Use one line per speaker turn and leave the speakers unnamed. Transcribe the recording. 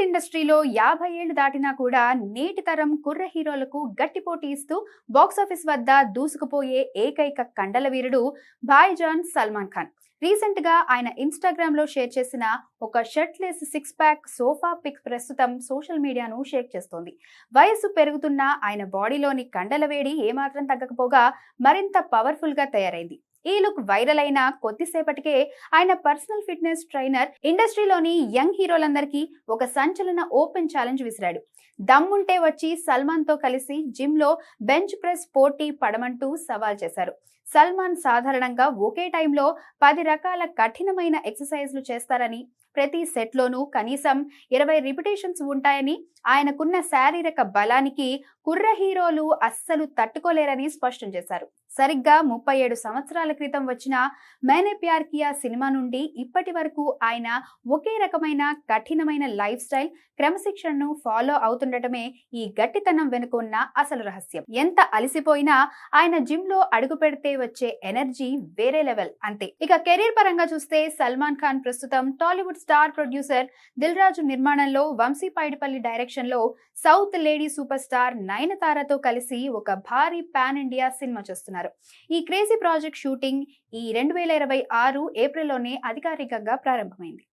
టాలీవుడ్ ఇండస్ట్రీలో 50 ఏళ్లు దాటినా కూడా నేటి తరం కుర్ర హీరోలకు గట్టి పోటీ ఇస్తూ బాక్సాఫీస్ వద్ద దూసుకుపోయే ఏకైక కండల వీరుడు భాయిజాన్ సల్మాన్ ఖాన్. రీసెంట్ గా ఆయన ఇన్స్టాగ్రామ్ లో షేర్ చేసిన ఒక shirtless six pack sofa pic ప్రస్తుతం సోషల్ మీడియాను షేక్ చేస్తోంది. వయస్సు పెరుగుతున్న ఆయన బాడీలోని కండల వేడి ఏమాత్రం తగ్గకపోగా మరింత పవర్ఫుల్ గా తయారైంది. ఈ లుక్ వైరల్ అయిన కొద్దిసేపటికే ఆయన పర్సనల్ ఫిట్నెస్ ట్రైనర్ ఇండస్ట్రీలోని యంగ్ హీరోలందరికీ ఒక సంచలన ఓపెన్ ఛాలెంజ్ విసిరాడు. దమ్ముంటే వచ్చి సల్మాన్ తో కలిసి జిమ్ లో బెంచ్ ప్రెస్ పోటీ పడమంటూ సవాల్ చేశారు. సల్మాన్ సాధారణంగా ఒకే టైంలో 10 రకాల కఠినమైన ఎక్సర్సైజ్లు చేస్తారని, ప్రతి సెట్లోనూ కనీసం 20 రిపిటేషన్స్ ఉంటాయని, ఆయనకున్న శారీరక బలానికి కుర్ర హీరోలు అస్సలు తట్టుకోలేరని స్పష్టం చేశారు. సరిగ్గా 37 సంవత్సరాల క్రితం వచ్చిన मैंने प्यार किया సినిమా నుండి ఇప్పటి వరకు ఆయన ఒకే రకమైన కఠినమైన లైఫ్ స్టైల్, క్రమశిక్షణను ఫాలో అవుతుండటమే ఈ గట్టితనం వెనుక ఉన్న అసలు రహస్యం. ఎంత అలసిపోయినా ఆయన జిమ్ లో అడుగు పెడితే వచ్చే ఎనర్జీ వేరే లెవెల్ అంతే. ఇక కెరీర్ పరంగా చూస్తే సల్మాన్ ఖాన్ ప్రస్తుతం టాలీవుడ్ స్టార్ ప్రొడ్యూసర్ దిల్ రాజు నిర్మాణంలో, వంశీ పైడిపల్లి డైరెక్షన్ లో సౌత్ లేడీ సూపర్ స్టార్ నయనతారతో కలిసి ఒక భారీ పాన్ ఇండియా సినిమా చేస్తున్నారు. ఈ క్రేజీ ప్రాజెక్ట్ షూటింగ్ ఈ 2026 ఏప్రిల్లోనే అధికారికంగా ప్రారంభమైంది.